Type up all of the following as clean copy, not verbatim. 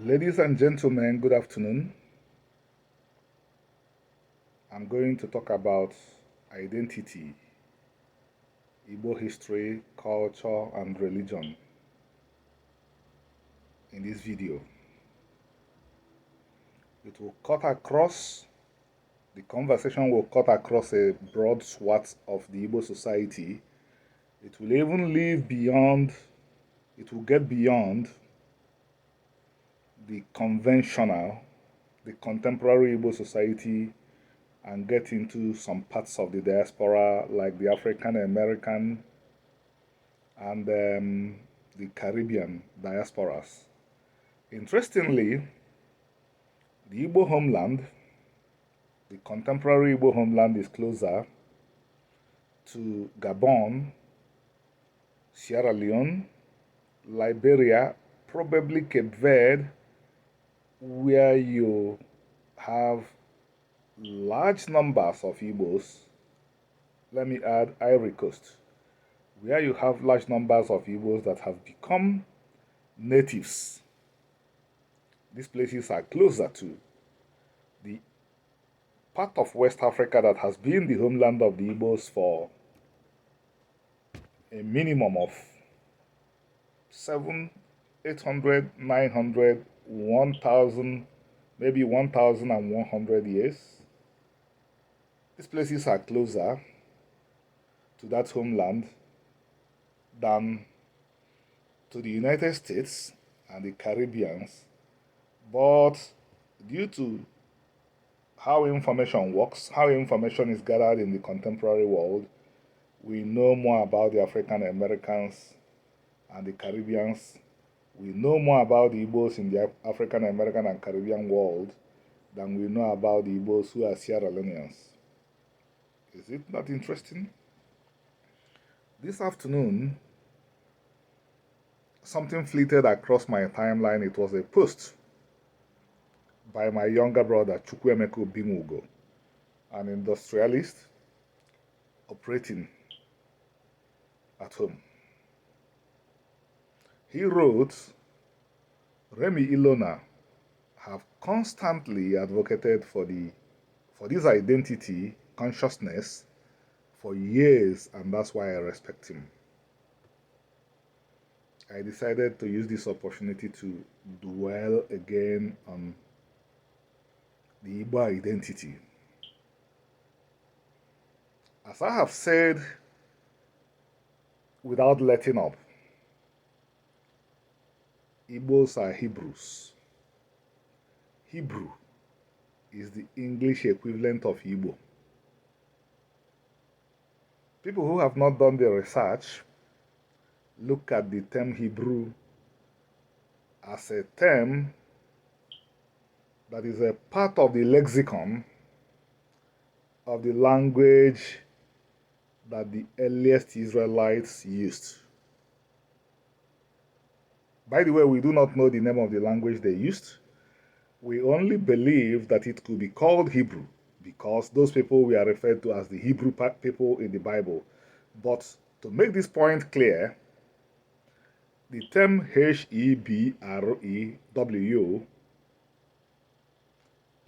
Ladies and gentlemen, good afternoon. I'm going to talk about identity, Igbo history, culture, and religion in this video. The conversation will cut across a broad swath of the Igbo society. It will even it will get beyond the contemporary Igbo society and get into some parts of the diaspora like the African American and the Caribbean diasporas. Interestingly, the Igbo homeland, the contemporary Igbo homeland, is closer to Gabon, Sierra Leone, Liberia, probably Cape Verde, where you have large numbers of Igbos. Let me add Ivory Coast, where you have large numbers of Igbos that have become natives. These places are closer to the part of West Africa that has been the homeland of the Igbos for a minimum of 800, 900, 1,000, maybe 1,100 years. These places are closer to that homeland than to the United States and the Caribbeans, but due to how information works, how information is gathered in the contemporary world, we know more about the African Americans and the Caribbeans. We know more about the Igbos in the African American and Caribbean world than we know about the Igbos who are Sierra Leoneans. Is it not interesting? This afternoon, something flitted across my timeline. It was a post by my younger brother, Chukwuemeka Binwugo, an industrialist operating at home. He wrote, Remi Ilona have constantly advocated for this identity consciousness for years, and that's why I respect him. I decided to use this opportunity to dwell again on the Igbo identity. As I have said, without letting up, Igbos are Hebrews. Hebrew is the English equivalent of Igbo. People who have not done the research look at the term Hebrew as a term that is a part of the lexicon of the language that the earliest Israelites used. By the way, we do not know the name of the language they used. We only believe that it could be called Hebrew because those people were referred to as the Hebrew people in the Bible. But to make this point clear, the term Hebrew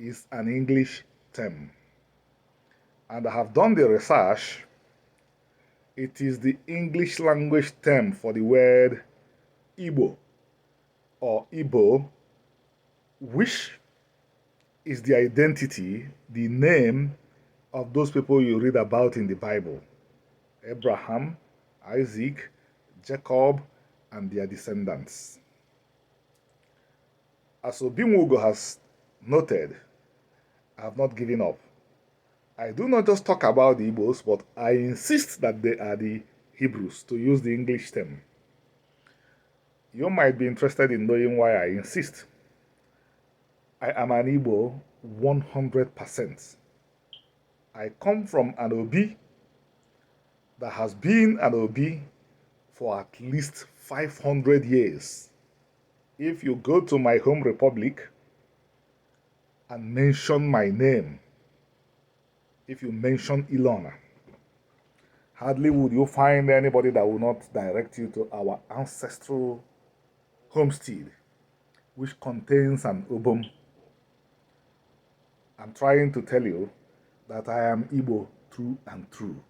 is an English term. And I have done the research. It is the English language term for the word Igbo or Igbo, which is the identity, the name of those people you read about in the Bible. Abraham, Isaac, Jacob, and their descendants. As Obinwogo has noted, I have not given up. I do not just talk about the Igbos, but I insist that they are the Hebrews, to use the English term. You might be interested in knowing why I insist. I am an Igbo 100%. I come from an Obi that has been an Obi for at least 500 years. If you go to my home republic and mention my name, if you mention Ilona, hardly would you find anybody that will not direct you to our ancestral homestead which contains an obom. I'm trying to tell you that I am Igbo through and through,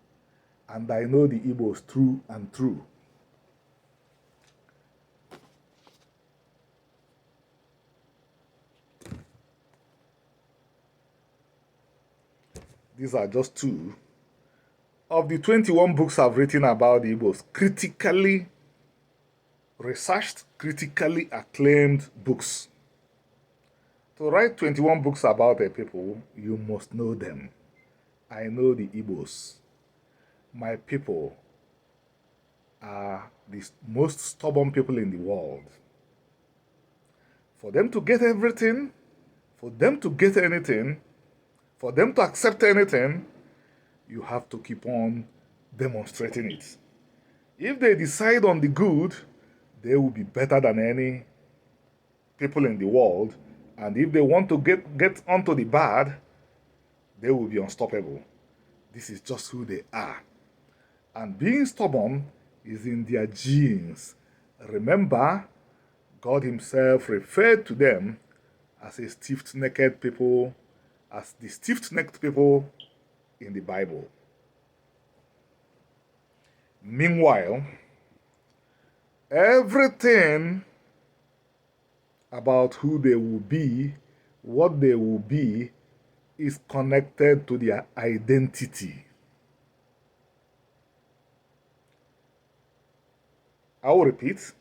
and I know the Igbos through and through. These are just two of the 21 books I've written about the Igbos, critically researched, critically acclaimed books. To write 21 books about a people, you must know them. I know the Igbos. My people are the most stubborn people in the world. For them to get everything, for them to get anything, for them to accept anything, you have to keep on demonstrating it. If they decide on the good, they will be better than any people in the world. And if they want to get onto the bad, they will be unstoppable. This is just who they are. And being stubborn is in their genes. Remember, God himself referred to them as a stiff-necked people, as the stiff-necked people in the Bible. Meanwhile, everything about who they will be, what they will be, is connected to their identity. I will repeat.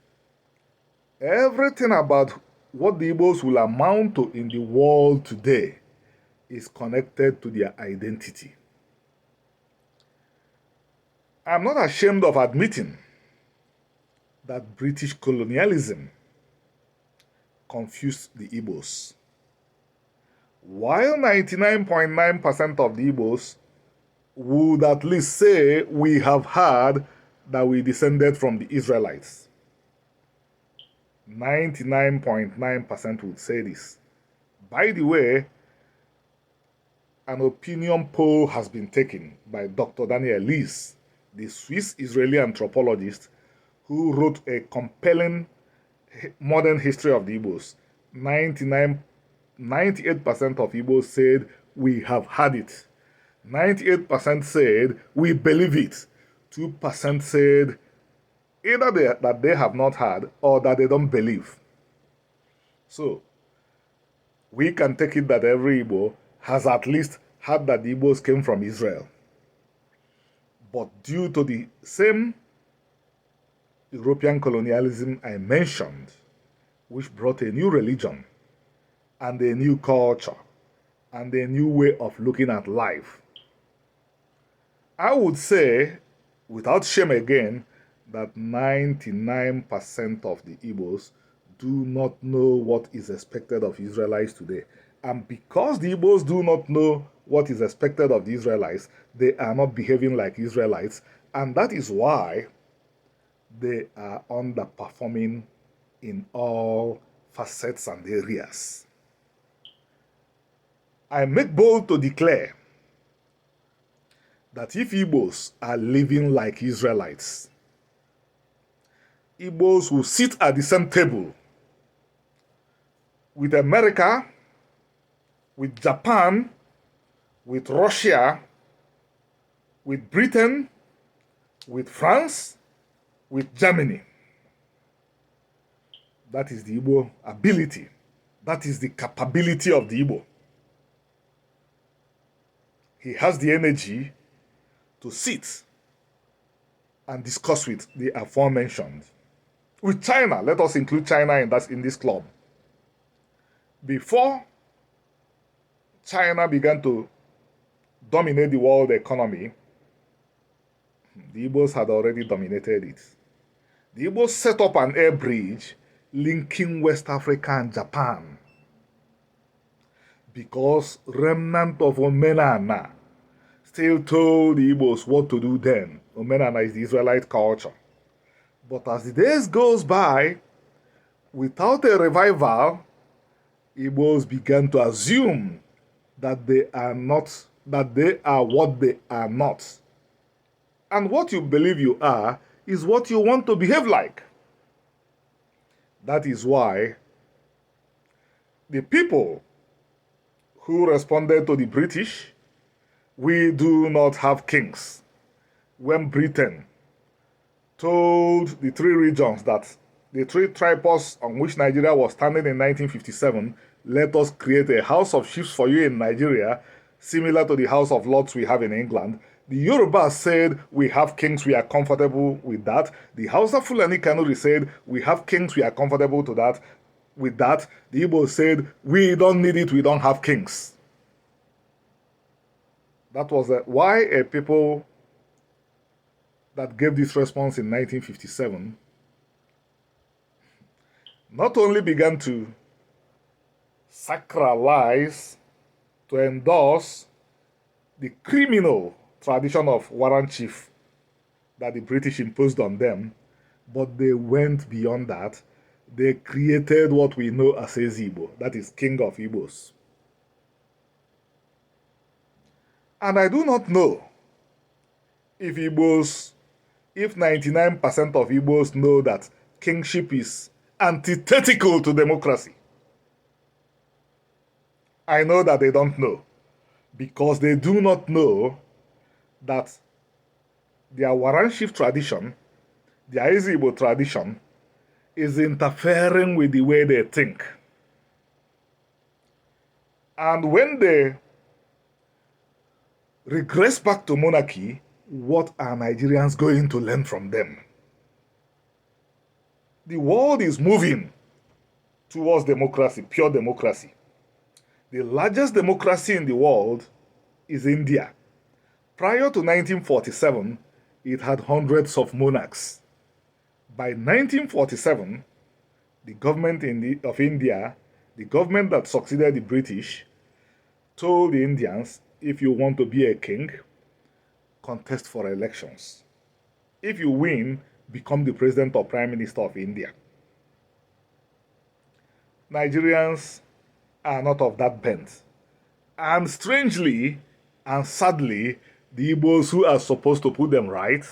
Everything about what the Igbos will amount to in the world today is connected to their identity. I'm not ashamed of admitting that British colonialism confused the Igbos. While 99.9% of the Igbos would at least say we have heard that we descended from the Israelites. 99.9% would say this. By the way, an opinion poll has been taken by Dr. Daniel Lees, the Swiss-Israeli anthropologist who wrote a compelling modern history of the Igbos. 98% of Igbos said, we have had it. 98% said, we believe it. 2% said, either that they have not had or that they don't believe. So, we can take it that every Igbo has at least heard that the Igbos came from Israel. But due to the same European colonialism I mentioned, which brought a new religion and a new culture and a new way of looking at life, I would say, without shame again, that 99% of the Igbos do not know what is expected of Israelites today. And because the Igbos do not know what is expected of the Israelites, they are not behaving like Israelites, and that is why they are underperforming in all facets and areas. I make bold to declare that if Igbos are living like Israelites, Igbos will sit at the same table with America, with Japan, with Russia, with Britain, with France, with Germany. That is the Igbo ability. That is the capability of the Igbo. He has the energy to sit and discuss with the aforementioned. With China, let us include China in this club. Before China began to dominate the world economy, the Igbos had already dominated it. The Igbos set up an air bridge linking West Africa and Japan because remnant of Omenana still told the Igbos what to do then. Omenana is the Israelite culture. But as the days goes by, without a revival, Igbos began to assume that they are what they are not. And what you believe you are is what you want to behave like. That is why The people who responded to the British, we do not have kings. When Britain told the three regions that the three tripos on which Nigeria was standing in 1957, let us create a house of chiefs for you in Nigeria, similar to the House of Lords we have in England. The Yorubas said, we have kings, we are comfortable with that. The Hausa Fulani Kanuri said, we have kings, we are comfortable with that. The Igbos said, we don't need it, we don't have kings. That was why a people that gave this response in 1957 not only began to sacralize, to endorse the criminal tradition of warrant chief that the British imposed on them, but they went beyond that. They created what we know as Ezigbo, that is King of Igbos. And I do not know if 99% of Igbos know that kingship is antithetical to democracy. I know that they don't know, because they do not know that their warrant chief tradition, their Ezigbo tradition, is interfering with the way they think. And when they regress back to monarchy, what are Nigerians going to learn from them? The world is moving towards democracy, pure democracy. The largest democracy in the world is India. Prior to 1947, it had hundreds of monarchs. By 1947, the government of India, the government that succeeded the British, told the Indians, if you want to be a king, contest for elections. If you win, become the president or prime minister of India. Nigerians are not of that bent. And strangely and sadly, the Igbos who are supposed to put them right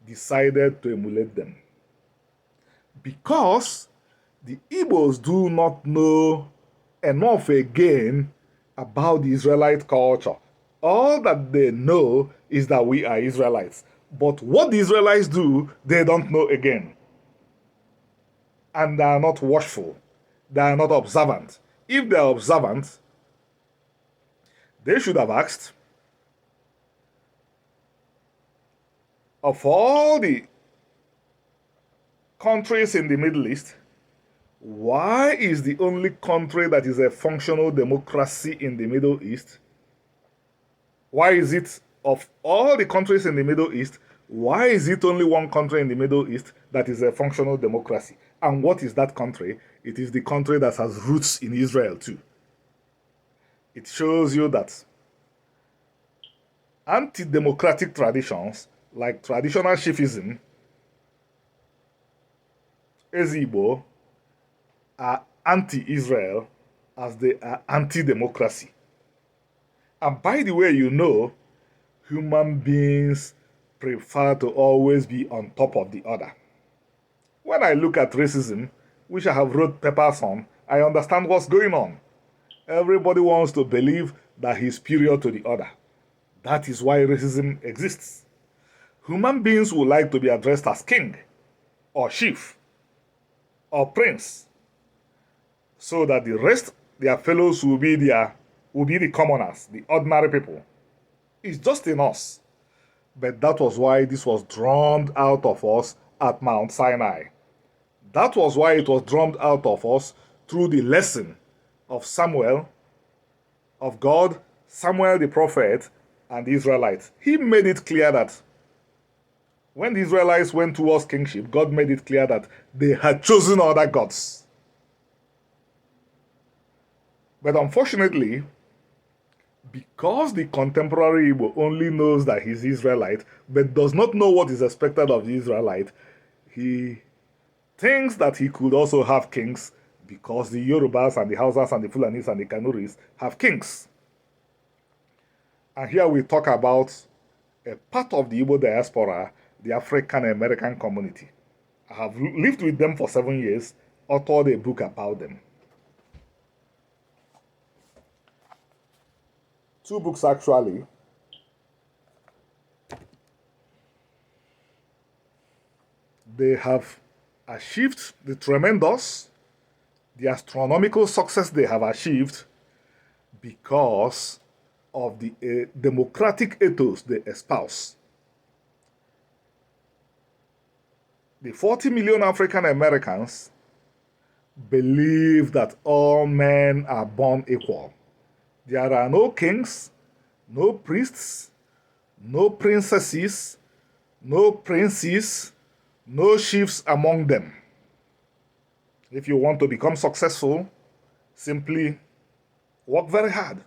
decided to emulate them. Because the Igbos do not know enough again about the Israelite culture. All that they know is that we are Israelites. But what the Israelites do, they don't know again. And they are not watchful. They are not observant. If they are observant, they should have asked, of all the countries in the Middle East, why is the only country that is a functional democracy in the Middle East? Why is it, of all the countries in the Middle East, why is it only one country in the Middle East that is a functional democracy? And what is that country? It is the country that has roots in Israel too. It shows you that anti-democratic traditions like traditional chiefism, Ezigbo, are anti-Israel as they are anti-democracy. And by the way, you know, human beings prefer to always be on top of the other. When I look at racism, which I have wrote papers on, I understand what's going on. Everybody wants to believe that he's superior to the other. That is why racism exists. Human beings would like to be addressed as king, or chief, or prince, so that the rest, their fellows, will be the commoners, the ordinary people. It's just in us. But that was why this was drummed out of us at Mount Sinai. That was why it was drummed out of us through the lesson of Samuel, of God, Samuel the prophet, and the Israelites. He made it clear that when the Israelites went towards kingship, God made it clear that they had chosen other gods. But unfortunately, because the contemporary Igbo only knows that he's Israelite, but does not know what is expected of the Israelite, he thinks that he could also have kings because the Yorubas and the Hausas and the Fulanis and the Kanuris have kings. And here we talk about a part of the Igbo diaspora, the African American community. I have lived with them for 7 years, authored a book about them. Two books actually. They have achieved the tremendous, the astronomical success they have achieved because of the democratic ethos they espouse. The 40 million African Americans believe that all men are born equal. There are no kings, no priests, no princesses, no princes, no chiefs among them. If you want to become successful, simply work very hard.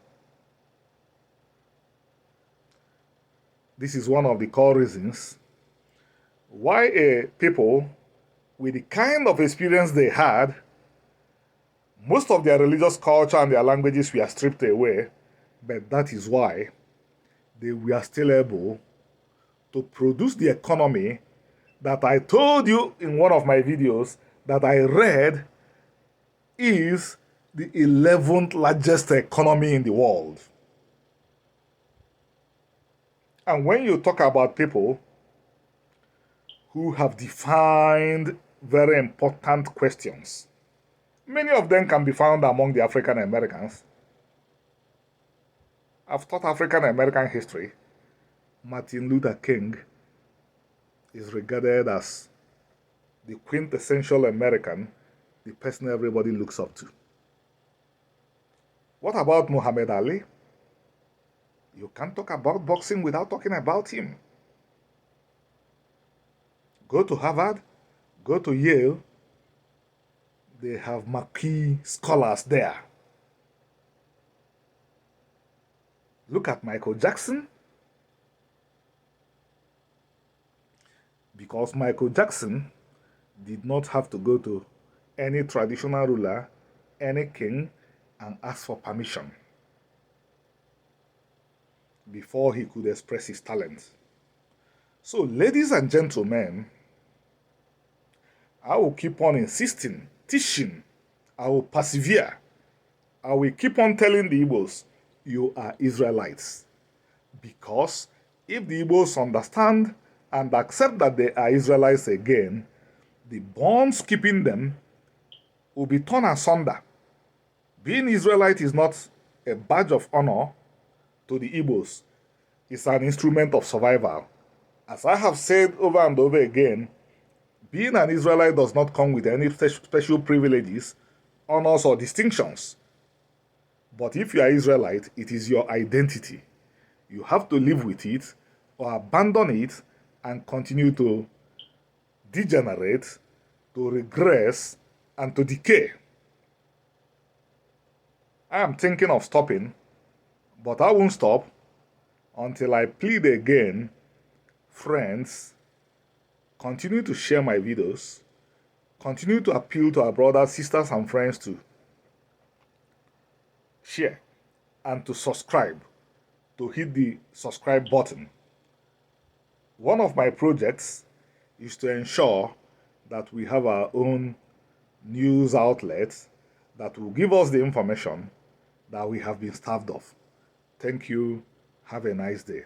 This is one of the core reasons why people with the kind of experience they had, most of their religious culture and their languages were stripped away, but that is why they were still able to produce the economy that I told you in one of my videos that I read is the 11th largest economy in the world. And when you talk about people who have defined very important questions, many of them can be found among the African Americans. I've taught African American history. Martin Luther King is regarded as the quintessential American, the person everybody looks up to. What about Muhammad Ali? You can't talk about boxing without talking about him. Go to Harvard, go to Yale, they have marquee scholars there. Look at Michael Jackson. Because Michael Jackson did not have to go to any traditional ruler, any king, and ask for permission before he could express his talent. So, ladies and gentlemen, I will keep on insisting, teaching, I will persevere. I will keep on telling the Igbos, you are Israelites. Because if the Igbos understand and accept that they are Israelites again, the bonds keeping them will be torn asunder. Being Israelite is not a badge of honor to the Igbos. It's an instrument of survival. As I have said over and over again, being an Israelite does not come with any special privileges, honors, or distinctions. But if you are Israelite, it is your identity. You have to live with it or abandon it and continue to degenerate, to regress, and to decay. I am thinking of stopping, but I won't stop until I plead again. Friends, continue to share my videos. Continue to appeal to our brothers, sisters, and friends to share and to subscribe, to hit the subscribe button. One of my projects is to ensure that we have our own news outlets that will give us the information that we have been starved of. Thank you. Have a nice day.